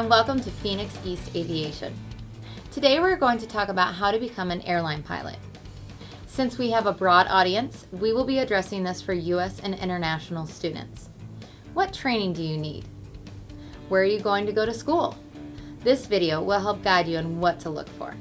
and welcome to Phoenix East Aviation. Today we're going to talk about how to become an airline pilot. Since we have a broad audience, we will be addressing this for U.S. and international students. What training do you need? Where are you going to go to school? This video will help guide you on what to look for.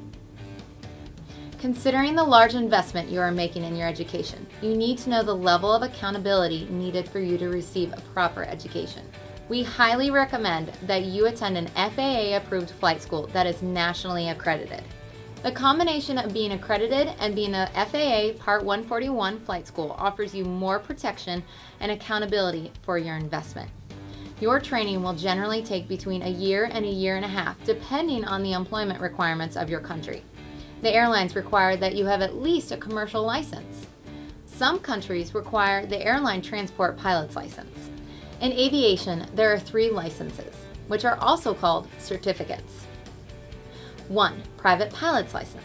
Considering the large investment you are making in your education, you need to know the level of accountability needed for you to receive a proper education. We highly recommend that you attend an FAA-approved flight school that is nationally accredited. The combination of being accredited and being a FAA Part 141 flight school offers you more protection and accountability for your investment. Your training will generally take between a year and a year and a half, depending on the employment requirements of your country. The airlines require that you have at least a commercial license. Some countries require the airline transport pilot's license. In aviation, there are 3 licenses, which are also called certificates. 1. Private pilot's license.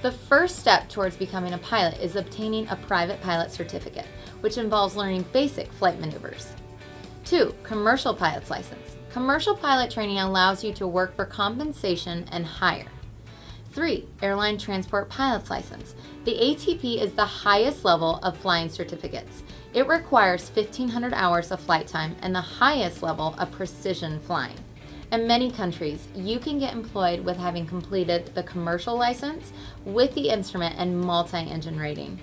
The first step towards becoming a pilot is obtaining a private pilot certificate, which involves learning basic flight maneuvers. 2. Commercial pilot's license. Commercial pilot training allows you to work for compensation and hire. 3. Airline transport pilot's license. The ATP is the highest level of flying certificates. It requires 1,500 hours of flight time and the highest level of precision flying. In many countries, you can get employed with having completed the commercial license with the instrument and multi-engine rating.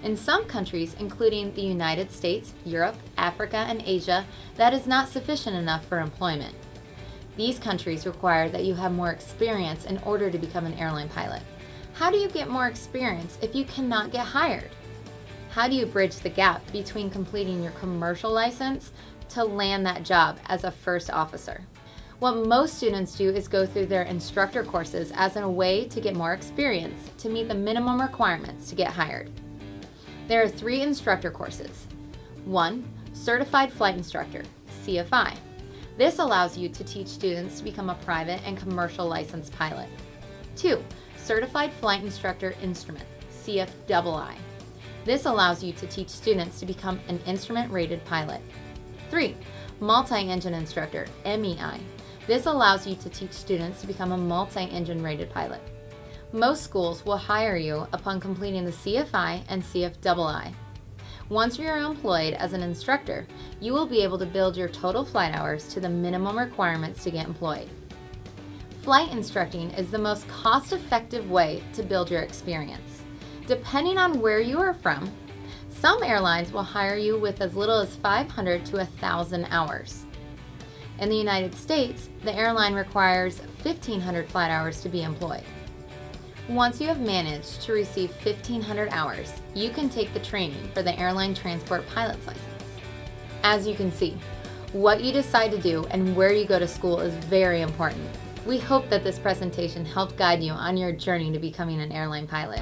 In some countries, including the United States, Europe, Africa, and Asia, that is not sufficient enough for employment. These countries require that you have more experience in order to become an airline pilot. How do you get more experience if you cannot get hired? How do you bridge the gap between completing your commercial license to land that job as a first officer? What most students do is go through their instructor courses as a way to get more experience to meet the minimum requirements to get hired. There are 3 instructor courses. 1. Certified Flight Instructor, CFI. This allows you to teach students to become a private and commercial licensed pilot. 2. Certified Flight Instructor Instrument, CFII. This allows you to teach students to become an instrument-rated pilot. 3. Multi-Engine Instructor, MEI. This allows you to teach students to become a multi-engine rated pilot. Most schools will hire you upon completing the CFI and CFII. Once you are employed as an instructor, you will be able to build your total flight hours to the minimum requirements to get employed. Flight instructing is the most cost-effective way to build your experience. Depending on where you are from, some airlines will hire you with as little as 500 to 1,000 hours. In the United States, the airline requires 1,500 flight hours to be employed. Once you have managed to receive 1,500 hours, you can take the training for the airline transport pilot's license. As you can see, what you decide to do and where you go to school is very important. We hope that this presentation helped guide you on your journey to becoming an airline pilot.